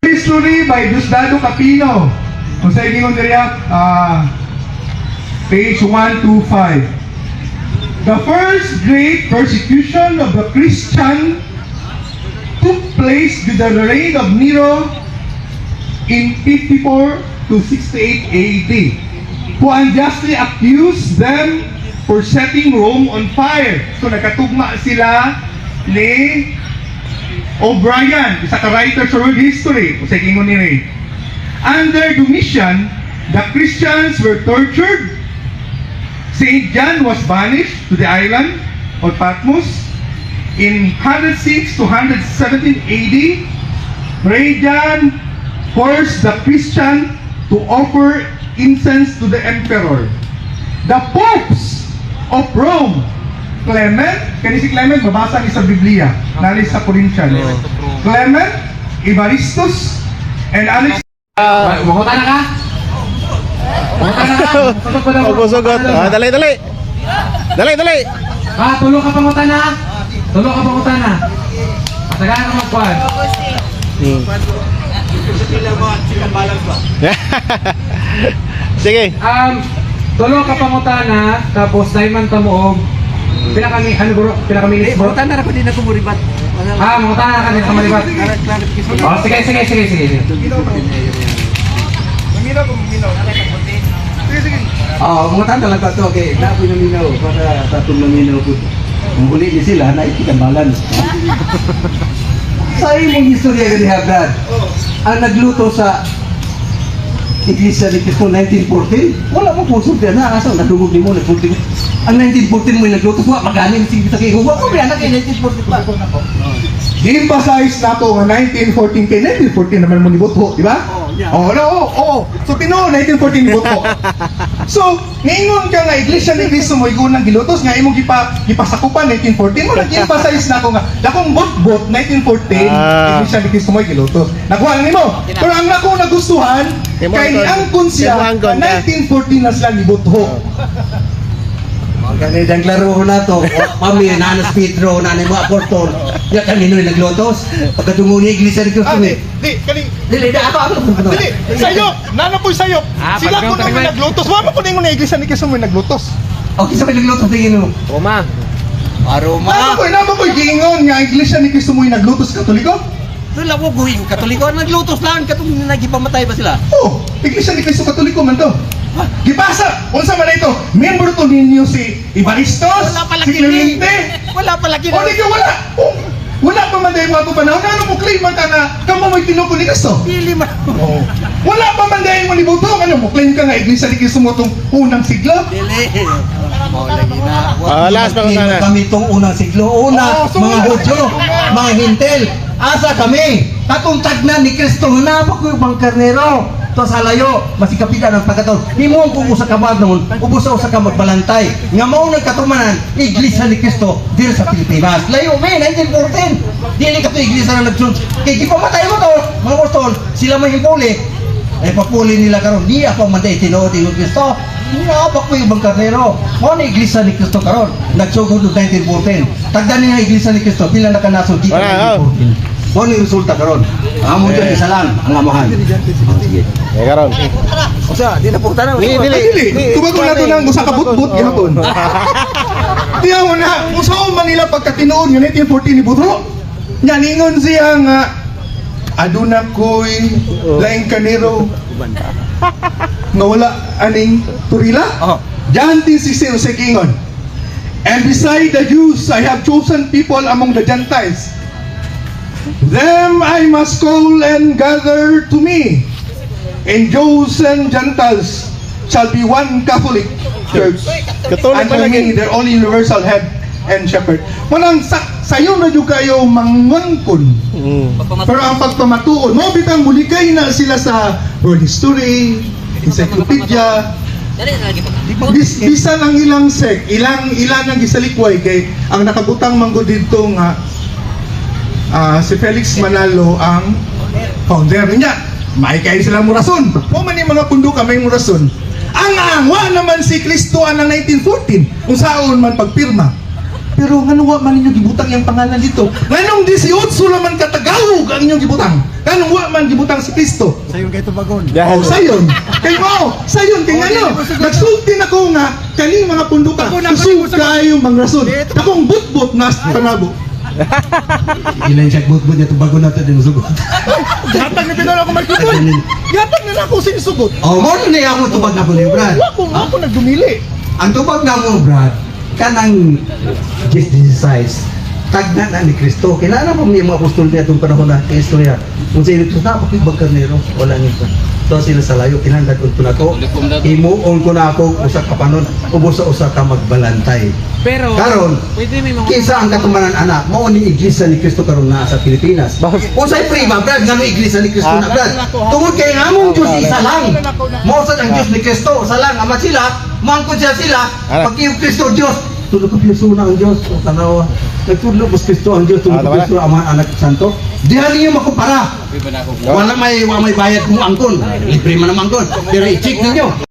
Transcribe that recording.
History by Diosdado Capino. Kung sa inyo diriya, page 125. The first great persecution of the Christian took place with the reign of Nero in 54 to 68 AD, who unjustly accused them for setting Rome on fire. So nagkatugma sila ni O'Brien, isa ka writer sa world history, kung sa inyo ni Ray. Under Domitian, the Christians were tortured. Saint John was banished to the island of Patmos in 106 to 117 AD. Trajan forced the Christian to offer incense to the emperor. The popes of Rome, Clement, kani si Clement, mabasa ni sa Biblia, nali sa Corinthians. Clement, Evaristus, and Alex. Makuta na ka? Makuta na ka? Sugot. Dali. Dali. Tulo ka panguta na? Tulo ka panguta na? Tagaan ka magkuhan. Sige. Tulo ka panguta na, tapos diamond ka mo og pinakaminis bro? Tanah ako din ako muribat. Makuta na ka din sa malibat. Sige. Mga tanda lang to, okay. Na po naminaw para tatong naminaw po. Kung uli ni sila, na ikitambalan. Sa imong istorya gani Brad, ang nagluto sa Iglesia ni Cristo 1914, wala mo po sumpiyan na, asa nadungog ni mo, nagpunti mo. Ang 1914 mo yung nagluto, magaling sige kita kayo, huwag ko ba yan, 1914 pa. Emphasize na to nga 1914 kay 1914 naman mo nibuto, di ba? Oo. So tinuod 1914 nibuto. So, ngayon ka nga Iglesia ni Cristo mo igunang gilutos nga imong gipasakupan 1914 mo nag-emphasize na ko nga dakong bot 1914 Iglesia ni Cristo mo gilutos. Nakuha nimo. Pero ang nako nagustuhan kay ni angkon siya 1914 na sila nibuto. Ganit ang klaro na to, kami, nanas Pedro, nanay mo apostol, ya kanino yung naglotos, pagkatungo niya Iglesia ni Cristo eh. Dili, Sayo, nana po sayo. Sila ko na yung naglutos. Wala po na yung Iglesia ni Cristo mo yung naglutos. Okay, sa may naglotos tingin mo? Roma. Nana po yung giingon nga Iglesia ni Cristo mo yung naglutos Katoliko? Doon lang ko guwing Katoliko, naglutos lang, katong nagipamatay ba sila? Oo, Iglesia ni Cristo Katoliko man to. Gipasa, unsa man ito? Membro to ninyo si Evaristos, si Clemente. Wala pala O di ka wala. Wala pa man dahil mga panahon. Ano mo claim man ka na kamo mo'y tinuko ni Cristo? Pili man. Wala pa man dahil mo ni Buto. Ano mo claim ka nga Iglesia ni Cristo mo itong unang siglo? Dili. Mau lagi na. Last pa na. Kami itong unang siglo. Mga Hudyo, mga Hintel. Asa kami? Katuntag na ni Cristo. Hanapag ko yung bang karnero. To sa layo, masikapitan ang pagkataon. Ni mo kung usa ka ba noon, ubusa usa ka magbalantay. Nga mao nagkatumanan, Iglesia ni Cristo diri sa Pilipinas. Layo may 1914. Dili ka to iglesia na nagsunod. Kay gipamatay mo to, mga apostol, sila may hipuli. Papuli nila karon. Di ako manday tinuod ni Cristo. Hinapak ko yung bang karnero. Mao ni Iglesia ni Cristo karon. Nagsugod no 1914. Tagdan niya Iglesia ni Cristo pila na kanasod dito 1914. Ano yung resulta karon? Amo dyan isa lang ang amahan. Sige. Karon. Usa, di na po tanaw. Dili. Tubago na ito ng usa ka but-but gihapon. Tiyaw na, usaw man nila pagkatinuod nga 1914 ni Buto. Nya ningon siya nga aduna ko'y laing kanero nga wala aning turila. John 10:16 sa kingon. And beside the Jews, I have chosen people among the Gentiles. Them I must call and gather to me. And Jews and Gentiles shall be one Catholic Church. And to me, their only universal head and shepherd. Walang sayo na yung kayo mangangkon. Pero ang pagpamatuon, mo bitang mulikay na sila sa world history, encyclopedia. Bisan ang ilang sect, ilang ang gisalikway kay ang nakabutang manggo dito nga si Felix Manalo ang founder niya. May kayo silang murason. O man yung mga pundo kamay murason. Ang angwa naman si Kristo ang 1914 kung saan man pagpirma. Pero nga man ninyo gibutang yung pangalan dito. Nganong 18 laman katagawog ang inyong gibutang. Nganong wa man gibutang si Kristo. Sayon kay tubagon. Oh, sayon. Kay mo, sayon kay ngano. Nagsulti na ko nga kaning mga punduka. Kusog kayo mangrason. Akong butbut nas panabo. Ilan siya butbut niya tubagon na ito din sugot. Gatag na pinala ko magkipon. Gatag na ako sinusugot. Oh, mo na niya ako tubag na ko ni Brad. Ako nagdumili. Ang tubag na mo, Brad, kanang size tagna na ni Kristo. Kilala mo niya mga apostol niya itong panahon na Kristo niya. Kung sa ito, napakibag karnero. Wala nito. So sila sa layo, kinahanglan ko na to. Imuon ko na ako, usa ka panon, ubos sa usa ka magbalantay. Pero, Karon, pwede may mga... kisa ang katumanan anak, mao ni iglesia ni Kristo karon na sa Pilipinas. Usay prima, Brad, nga no iglesia ni Kristo na, Brad. Tungod kay ngamong Dios isa lang. Mao sad ang Dios ni Kristo, isa lang. Ama sila, mangkod sila, pagkiyog Kristo Dios. Tulog ko persona ang Dios, o tanawa. Nagtulog ko Kristo ang Dios, tulog ko Kristo ang mga anak santo. Diha niyo makumpara. Wala may bayad kung angkon. Libre man ang angkon. Pero i-check ninyo.